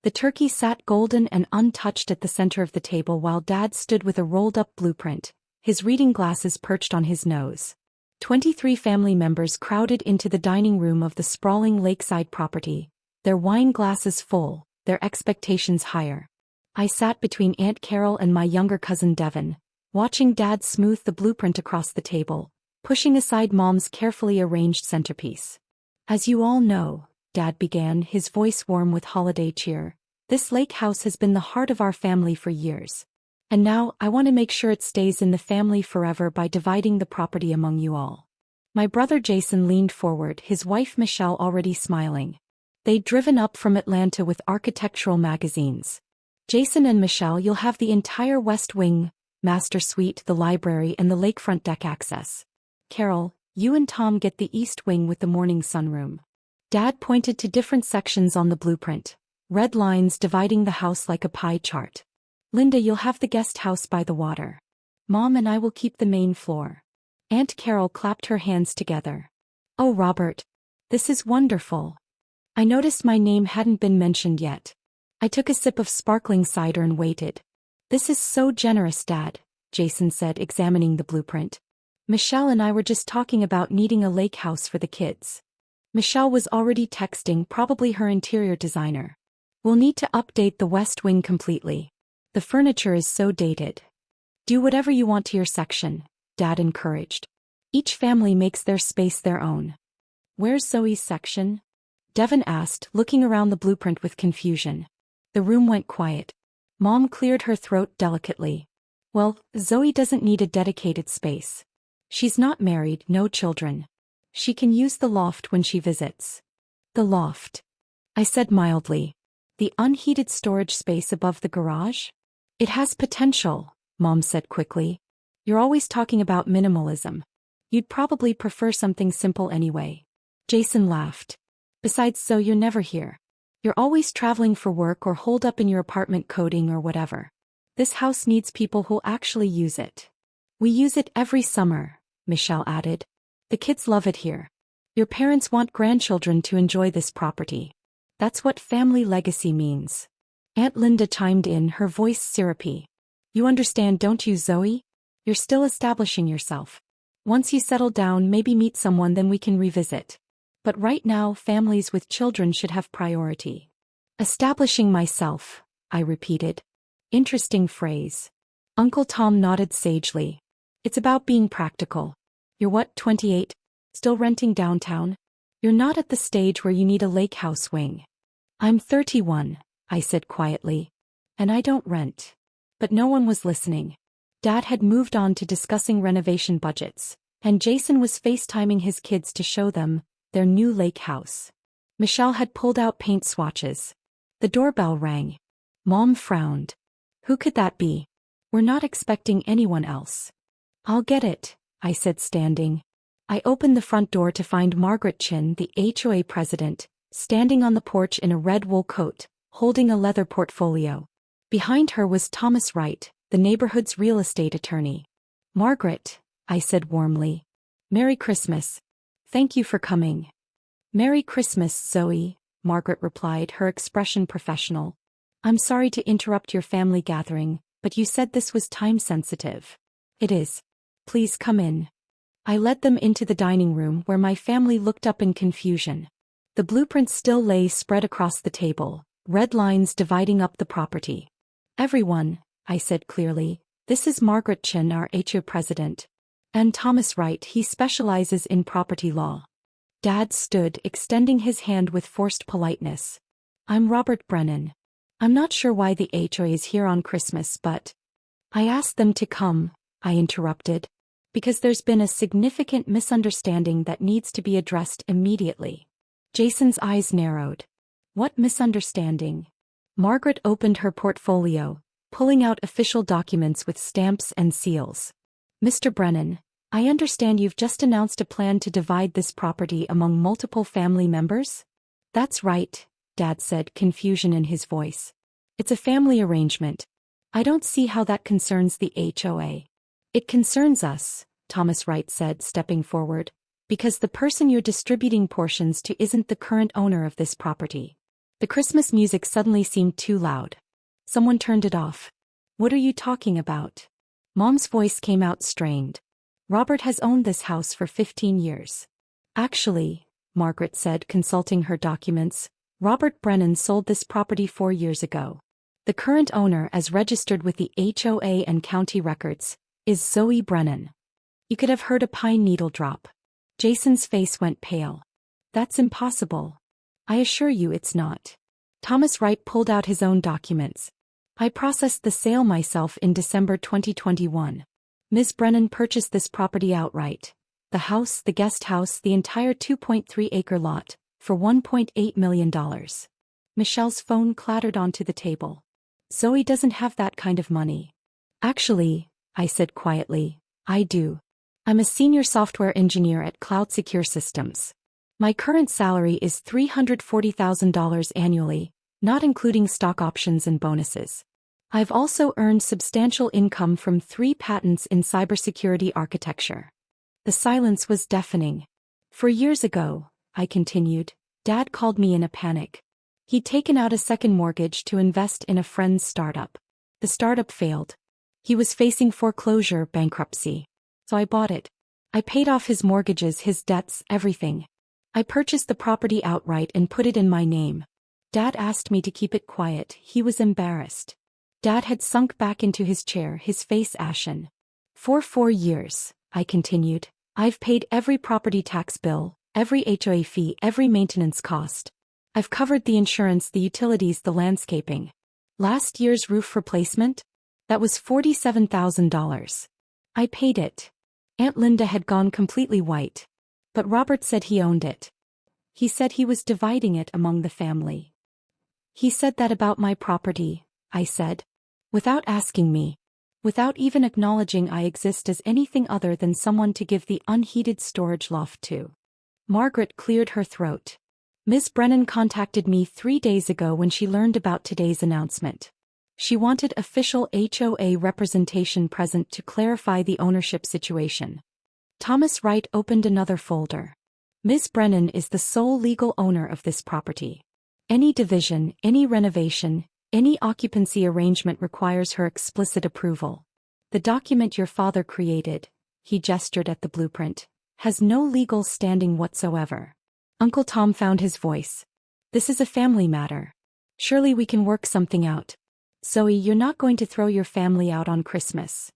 The turkey sat golden and untouched at the center of the table while Dad stood with a rolled-up blueprint, his reading glasses perched on his nose. 23 family members crowded into the dining room of the sprawling lakeside property, their wine glasses full, their expectations higher. I sat between Aunt Carol and my younger cousin Devon, watching Dad smooth the blueprint across the table, pushing aside Mom's carefully arranged centerpiece. As you all know, Dad began, his voice warm with holiday cheer, this lake house has been the heart of our family for years. And now, I want to make sure it stays in the family forever by dividing the property among you all. My brother Jason leaned forward, his wife Michelle already smiling. They'd driven up from Atlanta with architectural magazines. Jason and Michelle, you'll have the entire west wing, master suite, the library and the lakefront deck access. Carol, you and Tom get the east wing with the morning sunroom. Dad pointed to different sections on the blueprint, red lines dividing the house like a pie chart. Linda, you'll have the guest house by the water. Mom and I will keep the main floor. Aunt Carol clapped her hands together. Oh, Robert. This is wonderful. I noticed my name hadn't been mentioned yet. I took a sip of sparkling cider and waited. This is so generous, Dad, Jason said, examining the blueprint. Michelle and I were just talking about needing a lake house for the kids. Michelle was already texting, probably her interior designer. We'll need to update the west wing completely. The furniture is so dated. Do whatever you want to your section, Dad encouraged. Each family makes their space their own. Where's Zoe's section? Devon asked, looking around the blueprint with confusion. The room went quiet. Mom cleared her throat delicately. Well, Zoe doesn't need a dedicated space. She's not married, no children. She can use the loft when she visits. The loft, I said mildly. The unheated storage space above the garage? It has potential, Mom said quickly. You're always talking about minimalism. You'd probably prefer something simple anyway. Jason laughed. Besides, so you're never here. You're always traveling for work or holed up in your apartment coding or whatever. This house needs people who'll actually use it. We use it every summer, Michelle added. The kids love it here. Your parents want grandchildren to enjoy this property. That's what family legacy means. Aunt Linda chimed in, her voice syrupy. You understand, don't you, Zoe? You're still establishing yourself. Once you settle down, maybe meet someone, then we can revisit. But right now, families with children should have priority. Establishing myself, I repeated. Interesting phrase. Uncle Tom nodded sagely. It's about being practical. You're what, 28? Still renting downtown? You're not at the stage where you need a lake house wing. I'm 31, I said quietly. And I don't rent. But no one was listening. Dad had moved on to discussing renovation budgets, and Jason was FaceTiming his kids to show them their new lake house. Michelle had pulled out paint swatches. The doorbell rang. Mom frowned. Who could that be? We're not expecting anyone else. I'll get it, I said, standing. I opened the front door to find Margaret Chin, the HOA president, standing on the porch in a red wool coat, holding a leather portfolio. Behind her was Thomas Wright, the neighborhood's real estate attorney. Margaret, I said warmly. Merry Christmas. Thank you for coming. Merry Christmas, Zoe, Margaret replied, her expression professional. I'm sorry to interrupt your family gathering, but you said this was time sensitive. It is. Please come in. I led them into the dining room where my family looked up in confusion. The blueprint still lay spread across the table, red lines dividing up the property. Everyone, I said clearly, this is Margaret Chin, our HOA president. And Thomas Wright, he specializes in property law. Dad stood, extending his hand with forced politeness. I'm Robert Brennan. I'm not sure why the HOA is here on Christmas, but I asked them to come, I interrupted, because there's been a significant misunderstanding that needs to be addressed immediately. Jason's eyes narrowed. What misunderstanding? Margaret opened her portfolio, pulling out official documents with stamps and seals. Mr. Brennan, I understand you've just announced a plan to divide this property among multiple family members? That's right, Dad said, confusion in his voice. It's a family arrangement. I don't see how that concerns the HOA. It concerns us, Thomas Wright said, stepping forward, because the person you're distributing portions to isn't the current owner of this property. The Christmas music suddenly seemed too loud. Someone turned it off. What are you talking about? Mom's voice came out strained. Robert has owned this house for 15 years. Actually, Margaret said, consulting her documents, Robert Brennan sold this property 4 years ago. The current owner, as registered with the HOA and county records, is Zoe Brennan. You could have heard a pine needle drop. Jason's face went pale. That's impossible. I assure you it's not. Thomas Wright pulled out his own documents. I processed the sale myself in December 2021. Ms. Brennan purchased this property outright. The house, the guest house, the entire 2.3-acre lot, for $1.8 million. Michelle's phone clattered onto the table. Zoe doesn't have that kind of money. Actually, I said quietly, I do. I'm a senior software engineer at Cloud Secure Systems. My current salary is $340,000 annually, not including stock options and bonuses. I've also earned substantial income from 3 patents in cybersecurity architecture. The silence was deafening. 4 years ago, I continued, Dad called me in a panic. He'd taken out a second mortgage to invest in a friend's startup. The startup failed. He was facing foreclosure, bankruptcy. So I bought it. I paid off his mortgages, his debts, everything. I purchased the property outright and put it in my name. Dad asked me to keep it quiet. He was embarrassed. Dad had sunk back into his chair, his face ashen. For 4 years, I continued, I've paid every property tax bill, every HOA fee, every maintenance cost. I've covered the insurance, the utilities, the landscaping. Last year's roof replacement? That was $47,000. I paid it. Aunt Linda had gone completely white. But Robert said he owned it. He said he was dividing it among the family. He said that about my property, I said. Without asking me. Without even acknowledging I exist as anything other than someone to give the unheated storage loft to. Margaret cleared her throat. Ms. Brennan contacted me 3 days ago when she learned about today's announcement. She wanted official HOA representation present to clarify the ownership situation. Thomas Wright opened another folder. Ms. Brennan is the sole legal owner of this property. Any division, any renovation, any occupancy arrangement requires her explicit approval. The document your father created, he gestured at the blueprint, has no legal standing whatsoever. Uncle Tom found his voice. This is a family matter. Surely we can work something out. Zoe, you're not going to throw your family out on Christmas.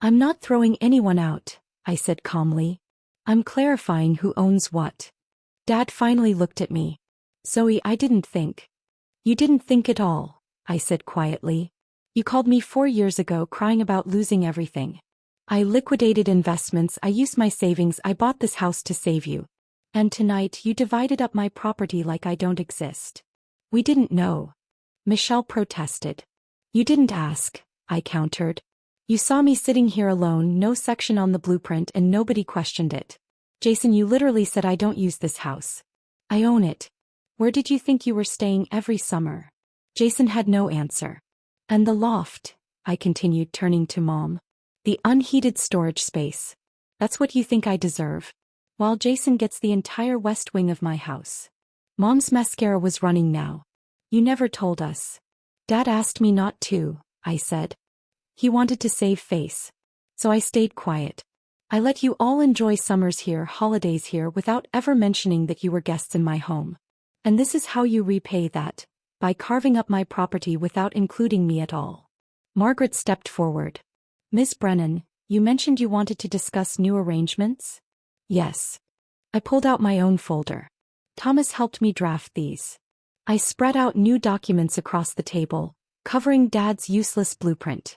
I'm not throwing anyone out, I said calmly. I'm clarifying who owns what. Dad finally looked at me. Zoe, I didn't think. You didn't think at all, I said quietly. You called me 4 years ago crying about losing everything. I liquidated investments, I used my savings, I bought this house to save you. And tonight you divided up my property like I don't exist. We didn't know. Michelle protested. You didn't ask, I countered. You saw me sitting here alone, no section on the blueprint, and nobody questioned it. Jason, you literally said I don't use this house. I own it. Where did you think you were staying every summer? Jason had no answer. And the loft, I continued, turning to Mom. The unheated storage space. That's what you think I deserve. While Jason gets the entire west wing of my house. Mom's mascara was running now. You never told us. Dad asked me not to, I said. He wanted to save face. So I stayed quiet. I let you all enjoy summers here, holidays here, without ever mentioning that you were guests in my home. And this is how you repay that, by carving up my property without including me at all. Margaret stepped forward. Ms. Brennan, you mentioned you wanted to discuss new arrangements? Yes. I pulled out my own folder. Thomas helped me draft these. I spread out new documents across the table, covering Dad's useless blueprint.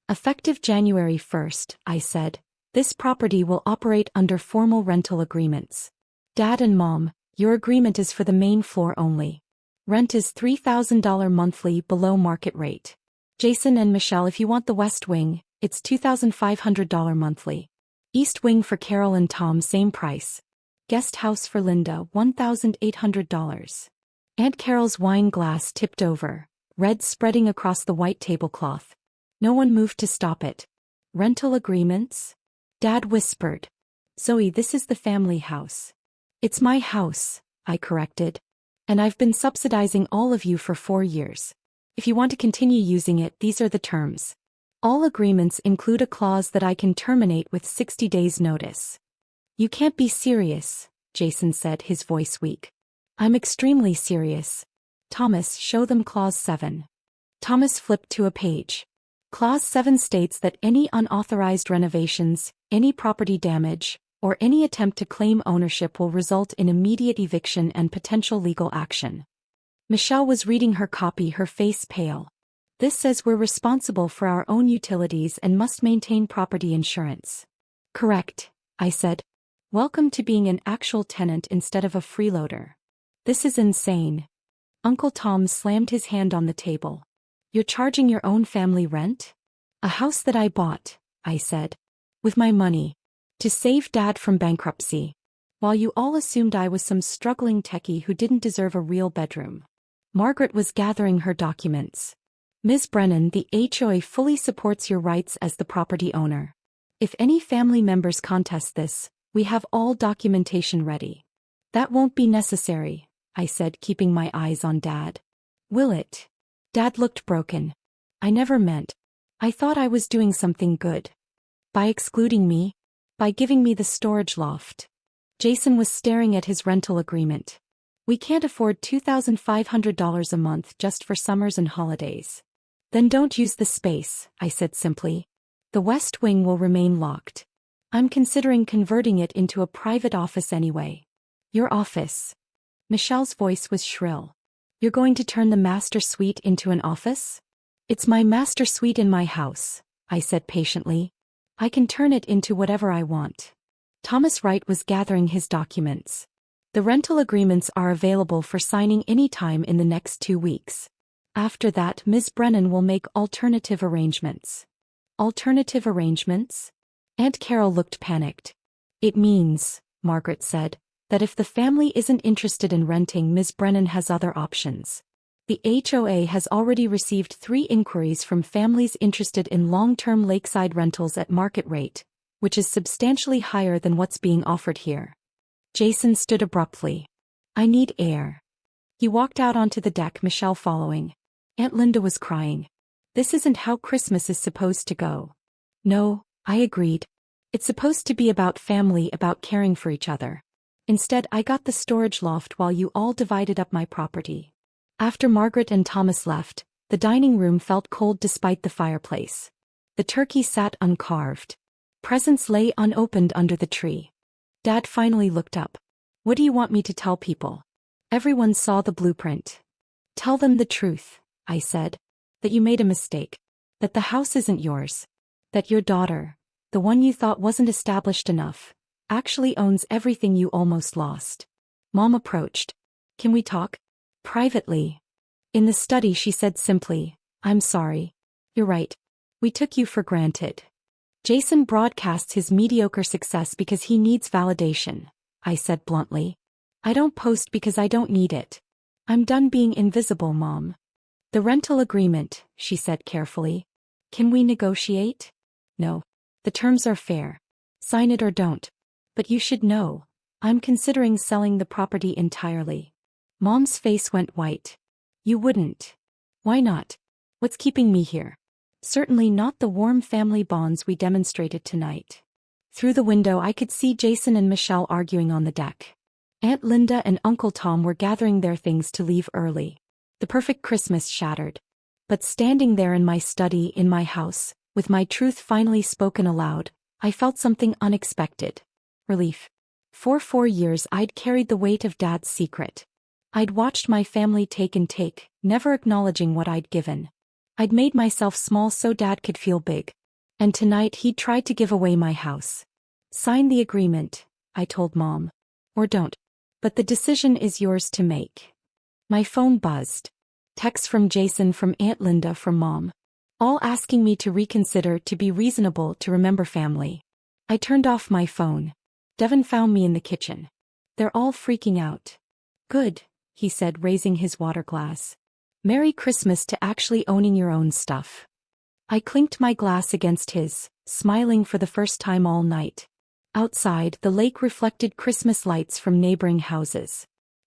Effective January 1st, I said, this property will operate under formal rental agreements. Dad and Mom, your agreement is for the main floor only. Rent is $3,000 monthly below market rate. Jason and Michelle, if you want the west wing, it's $2,500 monthly. East wing for Carol and Tom, same price. Guest house for Linda, $1,800. Aunt Carol's wine glass tipped over, red spreading across the white tablecloth. No one moved to stop it. Rental agreements? Dad whispered. Zoe, this is the family house. It's my house, I corrected. And I've been subsidizing all of you for 4 years. If you want to continue using it, these are the terms. All agreements include a clause that I can terminate with 60 days' notice. You can't be serious, Jason said, his voice weak. I'm extremely serious. Thomas, show them Clause 7. Thomas flipped to a page. Clause 7 states that any unauthorized renovations, any property damage, or any attempt to claim ownership will result in immediate eviction and potential legal action. Michelle was reading her copy, her face pale. This says we're responsible for our own utilities and must maintain property insurance. Correct, I said. Welcome to being an actual tenant instead of a freeloader. This is insane. Uncle Tom slammed his hand on the table. You're charging your own family rent? A house that I bought, I said. With my money. To save Dad from bankruptcy. While you all assumed I was some struggling techie who didn't deserve a real bedroom. Margaret was gathering her documents. Ms. Brennan, the HOA fully supports your rights as the property owner. If any family members contest this, we have all documentation ready. That won't be necessary, I said, keeping my eyes on Dad. Will it? Dad looked broken. I never meant. I thought I was doing something good. By excluding me? By giving me the storage loft. Jason was staring at his rental agreement. We can't afford $2,500 a month just for summers and holidays. Then don't use the space, I said simply. The west wing will remain locked. I'm considering converting it into a private office anyway. Your office. Michelle's voice was shrill. You're going to turn the master suite into an office? It's my master suite in my house, I said patiently. I can turn it into whatever I want. Thomas Wright was gathering his documents. The rental agreements are available for signing any time in the next 2 weeks. After that, Ms. Brennan will make alternative arrangements. Alternative arrangements? Aunt Carol looked panicked. It means, Margaret said, that if the family isn't interested in renting, Ms. Brennan has other options. The HOA has already received 3 inquiries from families interested in long-term lakeside rentals at market rate, which is substantially higher than what's being offered here. Jason stood abruptly. I need air. He walked out onto the deck, Michelle following. Aunt Linda was crying. This isn't how Christmas is supposed to go. No, I agreed. It's supposed to be about family, about caring for each other. Instead, I got the storage loft while you all divided up my property. After Margaret and Thomas left, the dining room felt cold despite the fireplace. The turkey sat uncarved. Presents lay unopened under the tree. Dad finally looked up. What do you want me to tell people? Everyone saw the blueprint. Tell them the truth, I said. That you made a mistake. That the house isn't yours. That your daughter, the one you thought wasn't established enough, actually owns everything you almost lost. Mom approached. Can we talk? Privately. In the study, she said simply, I'm sorry. You're right. We took you for granted. Jason broadcasts his mediocre success because he needs validation, I said bluntly. I don't post because I don't need it. I'm done being invisible, Mom. The rental agreement, she said carefully. Can we negotiate? No. The terms are fair. Sign it or don't. But you should know. I'm considering selling the property entirely. Mom's face went white. You wouldn't. Why not? What's keeping me here? Certainly not the warm family bonds we demonstrated tonight. Through the window I could see Jason and Michelle arguing on the deck. Aunt Linda and Uncle Tom were gathering their things to leave early. The perfect Christmas shattered. But standing there in my study, in my house, with my truth finally spoken aloud, I felt something unexpected. Relief. For 4 years I'd carried the weight of Dad's secret. I'd watched my family take and take, never acknowledging what I'd given. I'd made myself small so Dad could feel big. And tonight he'd tried to give away my house. Sign the agreement, I told Mom. Or don't. But the decision is yours to make. My phone buzzed. Texts from Jason, from Aunt Linda, from Mom. All asking me to reconsider, to be reasonable, to remember family. I turned off my phone. Devon found me in the kitchen. They're all freaking out. Good, he said, raising his water glass. Merry Christmas to actually owning your own stuff. I clinked my glass against his, smiling for the first time all night. Outside, the lake reflected Christmas lights from neighboring houses.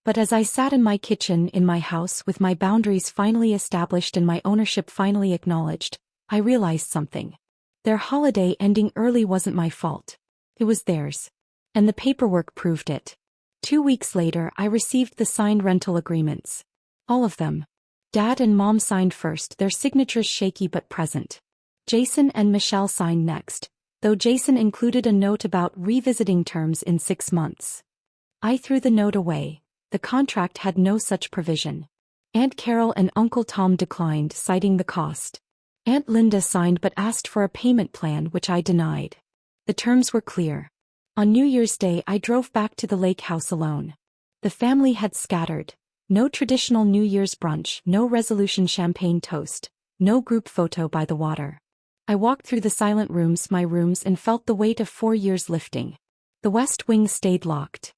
But as I sat in my kitchen in my house with my boundaries finally established and my ownership finally acknowledged, I realized something. Their holiday ending early wasn't my fault. It was theirs. And the paperwork proved it. 2 weeks later, I received the signed rental agreements. All of them. Dad and Mom signed first, their signatures shaky but present. Jason and Michelle signed next, though Jason included a note about revisiting terms in 6 months. I threw the note away. The contract had no such provision. Aunt Carol and Uncle Tom declined, citing the cost. Aunt Linda signed but asked for a payment plan, which I denied. The terms were clear. On New Year's Day, I drove back to the lake house alone. The family had scattered. No traditional New Year's brunch, no resolution champagne toast, no group photo by the water. I walked through the silent rooms, my rooms, and felt the weight of 4 years lifting. The west wing stayed locked.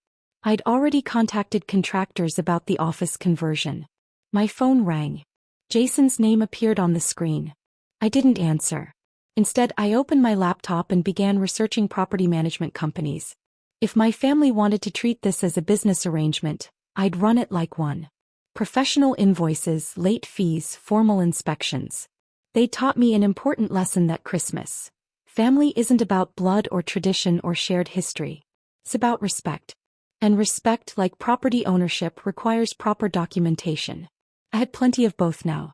I'd already contacted contractors about the office conversion. My phone rang. Jason's name appeared on the screen. I didn't answer. Instead, I opened my laptop and began researching property management companies. If my family wanted to treat this as a business arrangement, I'd run it like one. Professional invoices, late fees, formal inspections. They taught me an important lesson that Christmas. Family isn't about blood or tradition or shared history. It's about respect. And respect, like property ownership, requires proper documentation. I had plenty of both now.